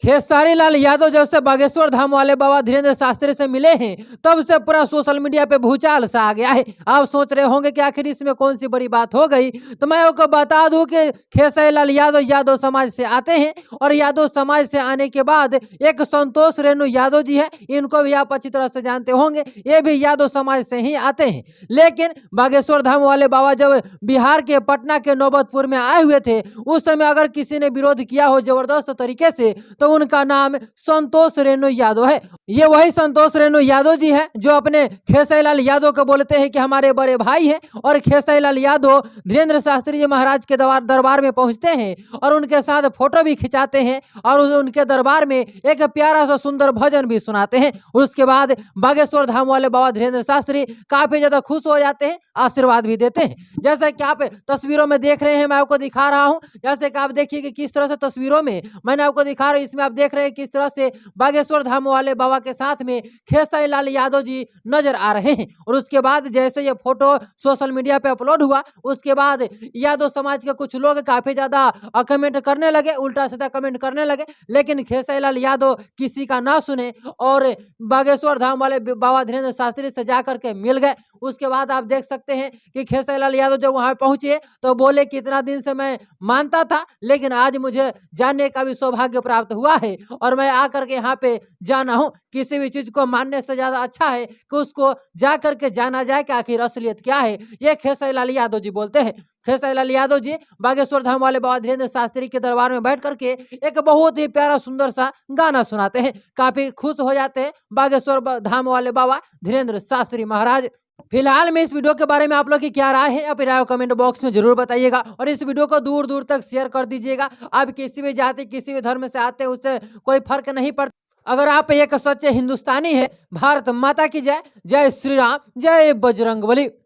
खेसारी लाल यादव जब से बागेश्वर धाम वाले बाबा धीरेन्द्र शास्त्री से मिले हैं तब से पूरा सोशल मीडिया पे भूचाल सा आ गया है। आप सोच रहे होंगे कि आखिर इसमें कौन सी बड़ी बात हो गई, तो मैं आपको बता दूं कि खेसारी लाल यादव यादव समाज से आते हैं और यादव समाज से आने के बाद एक संतोष रेणु यादव जी है, इनको भी आप अच्छी तरह से जानते होंगे, ये भी यादव समाज से ही आते हैं। लेकिन बागेश्वर धाम वाले बाबा जब बिहार के पटना के नौबतपुर में आए हुए थे, उस समय अगर किसी ने विरोध किया हो जबरदस्त तरीके से तो उनका नाम संतोष रेणु यादव है। ये वही संतोष रेणु यादव जी है जो अपने खेसारी लाल यादव को बोलते हैं कि हमारे बड़े भाई हैं, और खेसारी लाल यादव धीरेन्द्र शास्त्री जी महाराज के दरबार में पहुंचते हैं और उनके साथ फोटो भी खिंचाते हैं और उनके दरबार में एक प्यारा सा सुंदर भजन भी सुनाते हैं। उसके बाद बागेश्वर धाम वाले बाबा धीरेन्द्र शास्त्री काफी ज्यादा खुश हो जाते हैं, आशीर्वाद भी देते हैं। जैसे कि आप तस्वीरों में देख रहे हैं, मैं आपको दिखा रहा हूं, जैसे कि आप देखिए कि किस तरह से तस्वीरों में मैंने आपको दिखा रहा हूं, इसमें आप देख रहे हैं किस तरह से बागेश्वर धाम वाले बाबा के साथ में खेसारी लाल यादव जी नजर आ रहे हैं। और उसके बाद जैसे ये फोटो सोशल मीडिया पे अपलोड हुआ, उसके बाद यादव समाज के कुछ लोग काफी ज्यादा कमेंट करने लगे, उल्टा सीधा कमेंट करने लगे, लेकिन खेसारी लाल यादव किसी का ना सुने और बागेश्वर धाम वाले बाबा धीरेन्द्र शास्त्री से जाकर के मिल गए। उसके बाद आप देख सकते हैं कि खेसारी लाल यादव जब वहां पहुंचे तो बोले कि इतना दिन से मैं मानता था, लेकिन आज मुझे जानने का भी सौभाग्य प्राप्त हुआ है और मैं आकर के यहाँ पे जाना हूँ। किसी भी चीज को मानने से ज्यादा अच्छा है कि उसको जा करके जाना जाए कि आखिर असलियत क्या है। ये खेसारी लाल यादव जी बोलते हैं। खेसारी लाल यादव जी बागेश्वर धाम वाले बाबा धीरेन्द्र शास्त्री के दरबार में बैठ करके एक बहुत ही प्यारा सुंदर सा गाना सुनाते हैं, काफी खुश हो जाते हैं बागेश्वर धाम वाले बाबा धीरेन्द्र शास्त्री महाराज। फिलहाल में इस वीडियो के बारे में आप लोग की क्या राय है, अपनी राय कमेंट बॉक्स में जरूर बताइएगा और इस वीडियो को दूर दूर तक शेयर कर दीजिएगा। आप किसी भी जाति किसी भी धर्म से आते हैं उससे कोई फर्क नहीं पड़ता। अगर आप एक सच्चे हिंदुस्तानी है, भारत माता की जय, जय श्री राम, जय बजरंगबली।